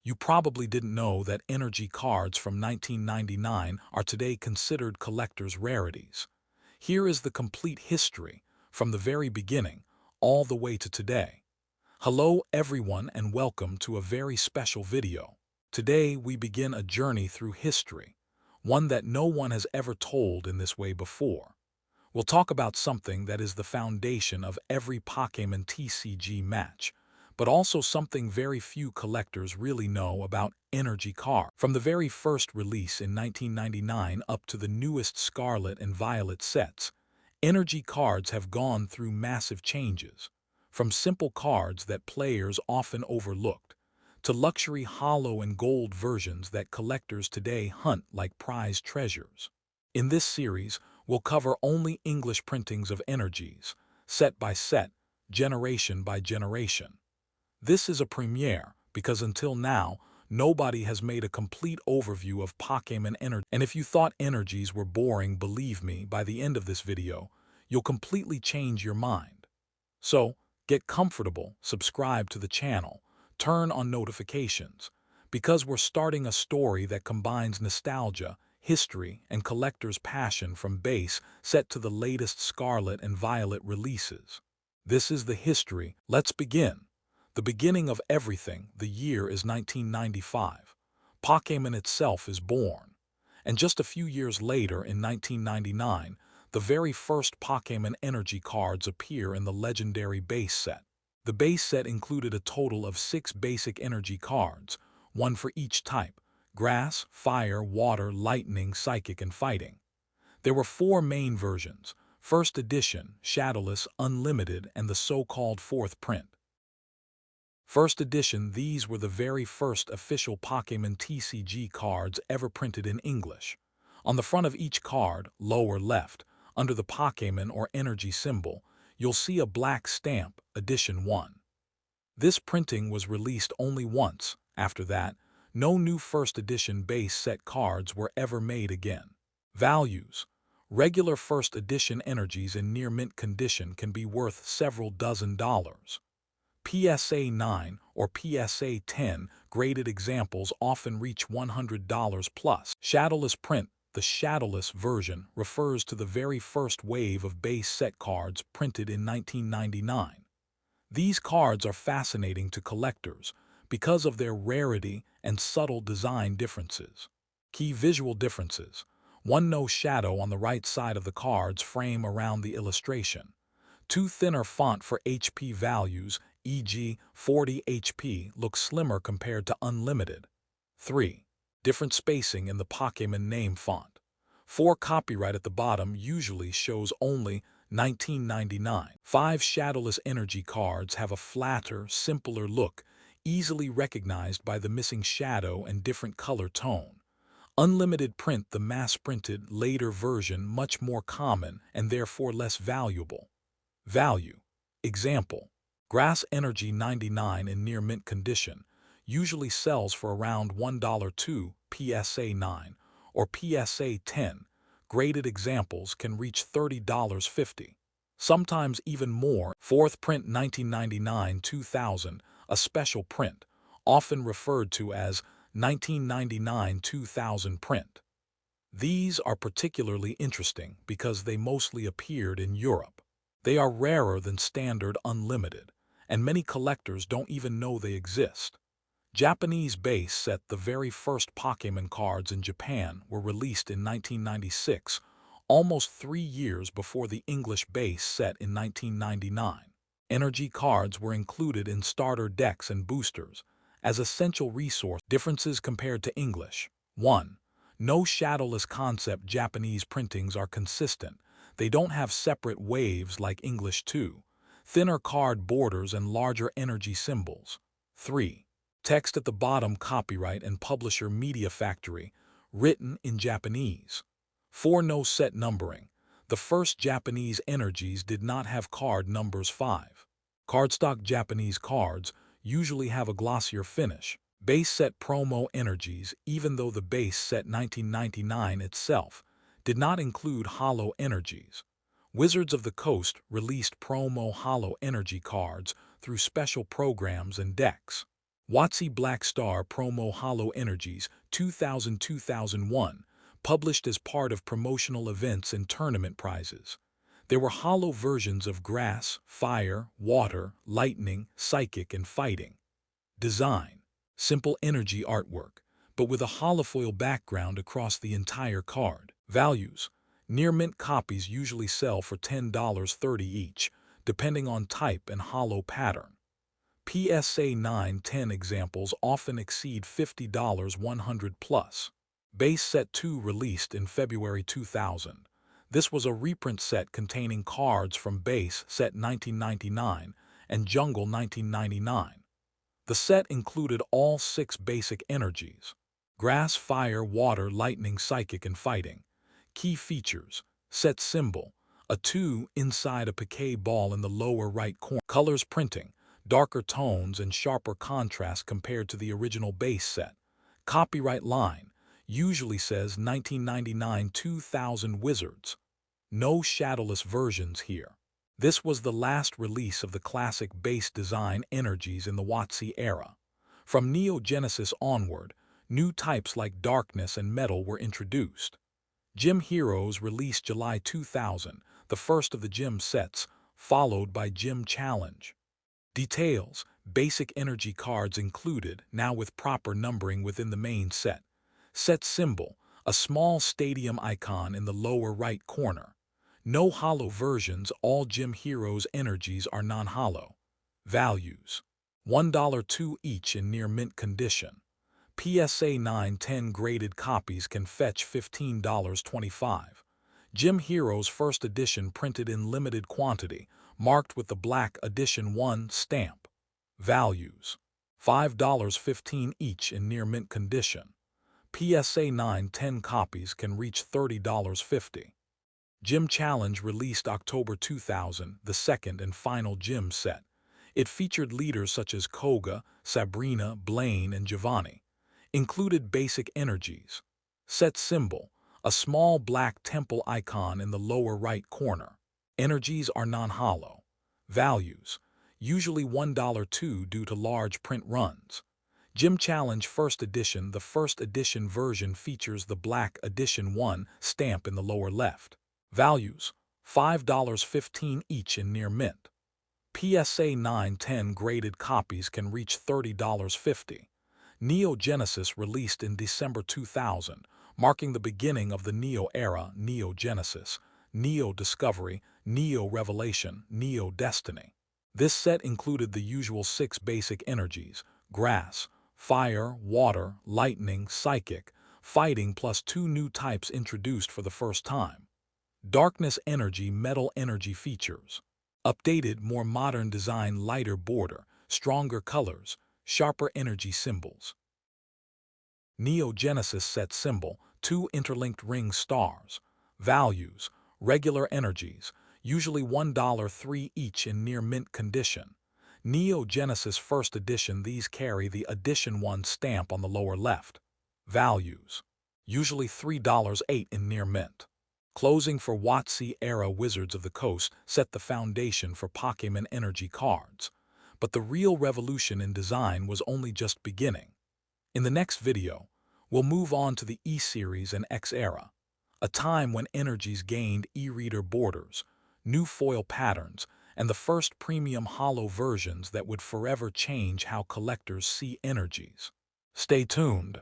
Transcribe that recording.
You probably didn't know that energy cards from 1999 are today considered collector's rarities. Here is the complete history, from the very beginning, all the way to today. Hello everyone and welcome to a very special video. Today we begin a journey through history, one that no one has ever told in this way before. We'll talk about something that is the foundation of every Pokémon TCG match, but also something very few collectors really know about energy cards. From the very first release in 1999 up to the newest Scarlet and Violet sets, energy cards have gone through massive changes. From simple cards that players often overlooked, to luxury holo and gold versions that collectors today hunt like prized treasures. In this series, we'll cover only English printings of energies, set by set, generation by generation. This is a premiere because until now, nobody has made a complete overview of Pokémon Energy. And if you thought energies were boring, believe me, by the end of this video, you'll completely change your mind. So, get comfortable, subscribe to the channel, turn on notifications, because we're starting a story that combines nostalgia, history, and collectors' passion from base set to the latest Scarlet and Violet releases. This is the history. Let's begin. The beginning of everything, the year is 1995. Pokémon itself is born. And just a few years later, in 1999, the very first Pokémon Energy cards appear in the legendary base set. The base set included a total of 6 basic energy cards, one for each type: grass, fire, water, lightning, psychic, and fighting. There were 4 main versions: First Edition, Shadowless, Unlimited, and the so-called 4th print. First Edition, these were the very first official Pokémon TCG cards ever printed in English. On the front of each card, lower left, under the Pokémon or energy symbol, you'll see a black stamp, Edition 1. This printing was released only once. After that, no new First Edition base set cards were ever made again. Values. Regular First Edition energies in near mint condition can be worth several dozen dollars. PSA 9 or PSA 10 graded examples often reach $100 plus. Shadowless print. The Shadowless version refers to the very first wave of base set cards printed in 1999. These cards are fascinating to collectors because of their rarity and subtle design differences. Key visual differences. 1. No shadow on the right side of the card's frame around the illustration. 2. Thinner font for HP values, e.g. 40 HP looks slimmer compared to Unlimited. 3. Different spacing in the Pokémon name font. 4. Copyright at the bottom usually shows only 1999. 5. Shadowless energy cards have a flatter, simpler look, easily recognized by the missing shadow and different color tone. Unlimited print, the mass-printed, later version, much more common and therefore less valuable. Value. Example: Grass Energy 99 in near mint condition usually sells for around $1. 2. PSA 9 or PSA 10 graded examples can reach $30.50, sometimes even more. 4th print 1999-2000, a special print, often referred to as 1999-2000 print. These are particularly interesting because they mostly appeared in Europe. They are rarer than standard Unlimited, and many collectors don't even know they exist. Japanese base set. The very first Pokémon cards in Japan were released in 1996, almost 3 years before the English base set in 1999. Energy cards were included in starter decks and boosters as essential resource. Differences compared to English. 1. No Shadowless concept. Japanese printings are consistent. They don't have separate waves like English. 2. Thinner card borders and larger energy symbols. 3. Text at the bottom. Copyright and publisher Media Factory, written in Japanese. 4. No set numbering. The first Japanese energies did not have card numbers. 5. Cardstock. Japanese cards usually have a glossier finish. Base set promo energies, even though the base set 1999 itself did not include holo energies. Wizards of the Coast released promo holo energy cards through special programs and decks. WOTC Black Star Promo Holo Energies 2000-2001, published as part of promotional events and tournament prizes. There were holo versions of grass, fire, water, lightning, psychic, and fighting. Design: simple energy artwork, but with a holofoil background across the entire card. Values: near mint copies usually sell for $10.30 each, depending on type and holo pattern. PSA 9-10 examples often exceed $50 100 plus. Base Set 2 released in February 2000. This was a reprint set containing cards from Base Set 1999 and Jungle 1999. The set included all 6 basic energies: grass, fire, water, lightning, psychic, and fighting. Key features: set symbol, a 2 inside a Poké ball in the lower right corner. Colors: printing, darker tones and sharper contrast compared to the original base set. Copyright line, usually says 1999-2000 Wizards. No Shadowless versions here. This was the last release of the classic base design energies in the WOTC era. From Neo Genesis onward, new types like Darkness and Metal were introduced. Gym Heroes released July 2000, the first of the Gym sets, followed by Gym Challenge. Details: basic energy cards included, now with proper numbering within the main set. Set symbol, a small stadium icon in the lower right corner. No holo versions, all Gym Heroes energies are non-holo. Values: $1.02 each in near mint condition. PSA 9-10 graded copies can fetch $15.25. Gym Heroes First Edition printed in limited quantity, marked with the Black Edition 1 stamp. Values: $5.15 each in near mint condition. PSA 9-10 copies can reach $30.50. Gym Challenge released October 2000, the second and final Gym set. It featured leaders such as Koga, Sabrina, Blaine, and Giovanni. Included basic energies. Set symbol, a small black temple icon in the lower right corner. Energies are non-holo. Values: usually $1.02 due to large print runs. Gym Challenge First Edition. The First Edition version features the Black Edition 1 stamp in the lower left. Values: $5.15 each in near mint. PSA 9-10 graded copies can reach $30.50. Neo Genesis released in December 2000, marking the beginning of the Neo era. Neo Genesis, Neo Discovery, Neo Revelation, Neo Destiny. This set included the usual 6 basic energies: grass, fire, water, lightning, psychic, fighting, plus 2 new types introduced for the first time. Darkness energy, metal energy features. Updated, more modern design, lighter border, stronger colors, sharper energy symbols. Neo Genesis set symbol, 2 interlinked ring stars. Values: regular energies, usually $1.03 each in near mint condition. Neo Genesis First Edition. These carry the Edition 1 stamp on the lower left. Values: usually $3.08 in near mint. Closing for WOTC era. Wizards of the Coast set the foundation for Pokémon Energy cards. But the real revolution in design was only just beginning. In the next video, we'll move on to the E-Series and X era, a time when energies gained e-reader borders, new foil patterns, and the first premium holo versions that would forever change how collectors see energies. Stay tuned.